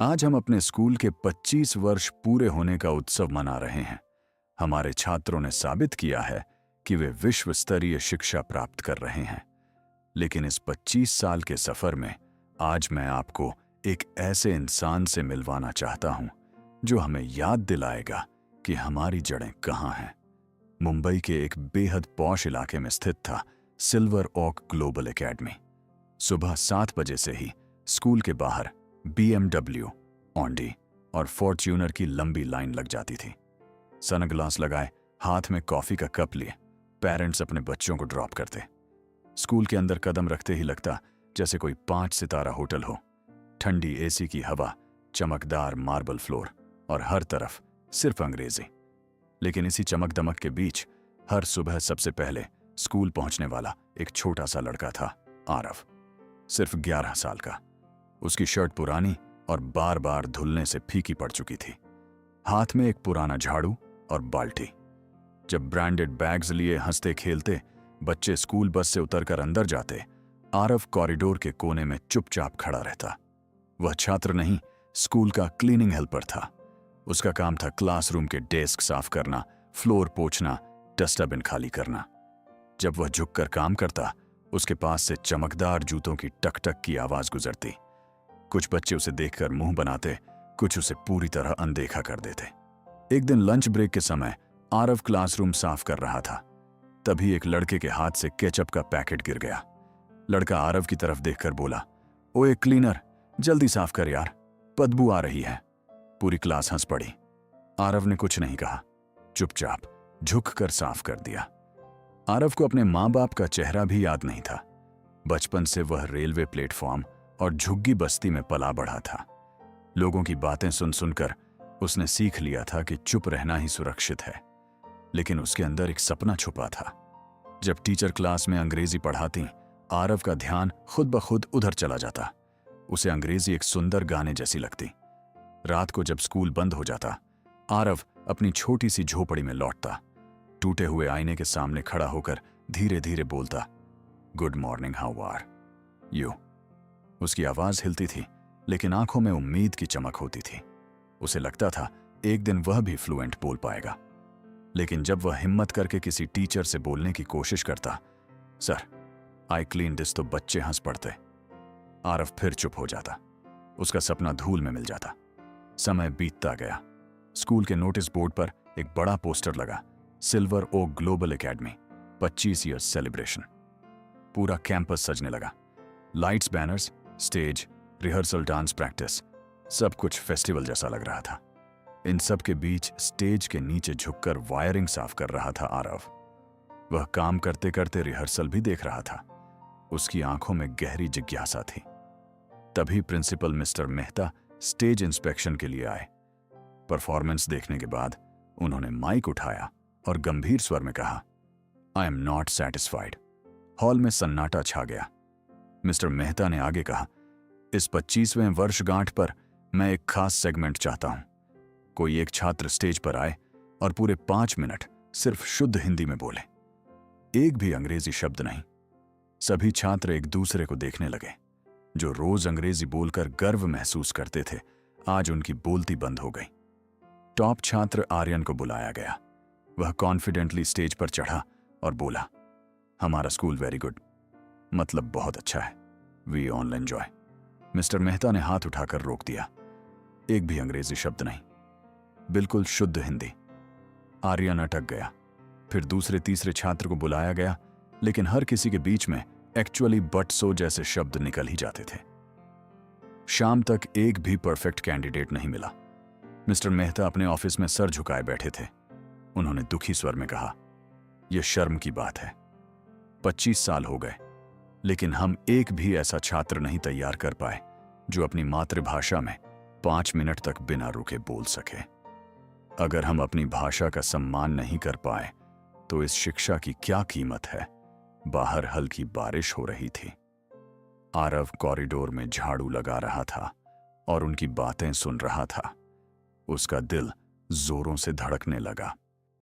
आज हम अपने स्कूल के 25 वर्ष पूरे होने का उत्सव मना रहे हैं। हमारे छात्रों ने साबित किया है कि वे विश्व स्तरीय शिक्षा प्राप्त कर रहे हैं। लेकिन इस 25 साल के सफर में आज मैं आपको एक ऐसे इंसान से मिलवाना चाहता हूं जो हमें याद दिलाएगा कि हमारी जड़ें कहां हैं। मुंबई के एक बेहद पॉश इलाके में स्थित था सिल्वर ओक ग्लोबल एकेडमी। सुबह 7 बजे से ही स्कूल के बाहर BMW, ऑडी और फॉर्च्यूनर की लंबी लाइन लग जाती थी। सनग्लास लगाए, हाथ में कॉफी का कप लिए पेरेंट्स अपने बच्चों को ड्रॉप करते। स्कूल के अंदर कदम रखते ही लगता जैसे कोई 5 सितारा होटल हो। ठंडी AC की हवा, चमकदार मार्बल फ्लोर और हर तरफ सिर्फ अंग्रेजी। लेकिन इसी चमक दमक के बीच हर सुबह सबसे पहले स्कूल पहुंचने वाला एक छोटा सा लड़का था, आरव। सिर्फ 11 साल का। उसकी शर्ट पुरानी और बार बार धुलने से फीकी पड़ चुकी थी। हाथ में एक पुराना झाड़ू और बाल्टी। जब ब्रांडेड बैग्स लिए हंसते खेलते बच्चे स्कूल बस से उतरकर अंदर जाते, आरव कॉरिडोर के कोने में चुपचाप खड़ा रहता। वह छात्र नहीं, स्कूल का क्लीनिंग हेल्पर था। उसका काम था क्लासरूम के डेस्क साफ करना, फ्लोर पोंछना, डस्टबिन खाली करना। जब वह झुककर काम करता, उसके पास से चमकदार जूतों की टक टक की आवाज गुजरती। कुछ बच्चे उसे देखकर मुंह बनाते, कुछ उसे पूरी तरह अनदेखा कर देते। एक दिन लंच ब्रेक के समय आरव क्लासरूम साफ कर रहा था। तभी एक लड़के के हाथ से केचप का पैकेट गिर गया। लड़का आरव की तरफ देखकर बोला, ओए क्लीनर, जल्दी साफ कर यार, बदबू आ रही है। पूरी क्लास हंस पड़ी। आरव ने कुछ नहीं कहा, चुपचाप झुककर साफ कर दिया। आरव को अपने माँ बाप का चेहरा भी याद नहीं था। बचपन से वह रेलवे प्लेटफॉर्म और झुग्गी बस्ती में पला बढ़ा था। लोगों की बातें सुन सुनकर उसने सीख लिया था कि चुप रहना ही सुरक्षित है। लेकिन उसके अंदर एक सपना छुपा था। जब टीचर क्लास में अंग्रेजी पढ़ाती, आरव का ध्यान खुद ब खुद उधर चला जाता। उसे अंग्रेजी एक सुंदर गाने जैसी लगती। रात को जब स्कूल बंद हो जाता, आरव अपनी छोटी सी झोपड़ी में लौटता। टूटे हुए आईने के सामने खड़ा होकर धीरे धीरे बोलता, good morning, how are you. उसकी आवाज हिलती थी, लेकिन आंखों में उम्मीद की चमक होती थी। उसे लगता था एक दिन वह भी फ्लुएंट बोल पाएगा। लेकिन जब वह हिम्मत करके किसी टीचर से बोलने की कोशिश करता, सर आई क्लीन दिस, तो बच्चे हंस पड़ते। आरव फिर चुप हो जाता। उसका सपना धूल में मिल जाता। समय बीतता गया। स्कूल के नोटिस बोर्ड पर एक बड़ा पोस्टर लगा, silver oak global academy 25 years celebration. पूरा कैंपस सजने लगा। Lights, banners, stage, rehearsal, dance practice, सब कुछ फेस्टिवल जैसा लग रहा था। इन सब के बीच स्टेज के नीचे झुककर वायरिंग साफ कर रहा था आरव। वह काम करते करते रिहर्सल भी देख रहा था। उसकी आंखों में गहरी जिज्ञासा थी। तभी principal mister Mehta stage inspection के लिए आए। परफॉर्मेंस देखने के बाद उन्होंने माइक उठाया और गंभीर स्वर में कहा, I am not satisfied. Hall में सन्नाटा छा गया। मिस्टर मेहता ने आगे कहा, इस 25वें वर्षगांठ पर मैं एक खास सेगमेंट चाहता हूं। कोई एक छात्र स्टेज पर आए और पूरे 5 मिनट सिर्फ शुद्ध हिंदी में बोले, एक भी अंग्रेजी शब्द नहीं। सभी छात्र एक दूसरे को देखने लगे। जो रोज अंग्रेजी बोलकर गर्व महसूस करते थे, आज उनकी बोलती बंद हो गई। टॉप छात्र आर्यन को बुलाया गया। वह कॉन्फिडेंटली स्टेज पर चढ़ा और बोला, हमारा स्कूल वेरी गुड, मतलब बहुत अच्छा है, we all enjoy. Mister Mehta ने हाथ उठाकर रोक दिया। एक भी अंग्रेजी शब्द नहीं, बिल्कुल शुद्ध हिंदी। आर्यन अटक गया। फिर दूसरे तीसरे छात्र को बुलाया गया, लेकिन हर किसी के बीच में एक्चुअली बट सो जैसे शब्द निकल ही जाते थे। शाम तक एक भी परफेक्ट कैंडिडेट नहीं मिला। मिस्टर मेहता अपने ऑफिस में सर झुकाए बैठे थे। उन्होंने दुखी स्वर में कहा, यह शर्म की बात है। 25 साल हो गए, लेकिन हम एक भी ऐसा छात्र नहीं तैयार कर पाए जो अपनी मातृभाषा में 5 मिनट तक बिना रुके बोल सके। अगर हम अपनी भाषा का सम्मान नहीं कर पाए तो इस शिक्षा की क्या कीमत है। बाहर हल्की बारिश हो रही थी। आरव कॉरिडोर में झाड़ू लगा रहा था और उनकी बातें सुन रहा था। उसका दिल जोरों से धड़कने लगा।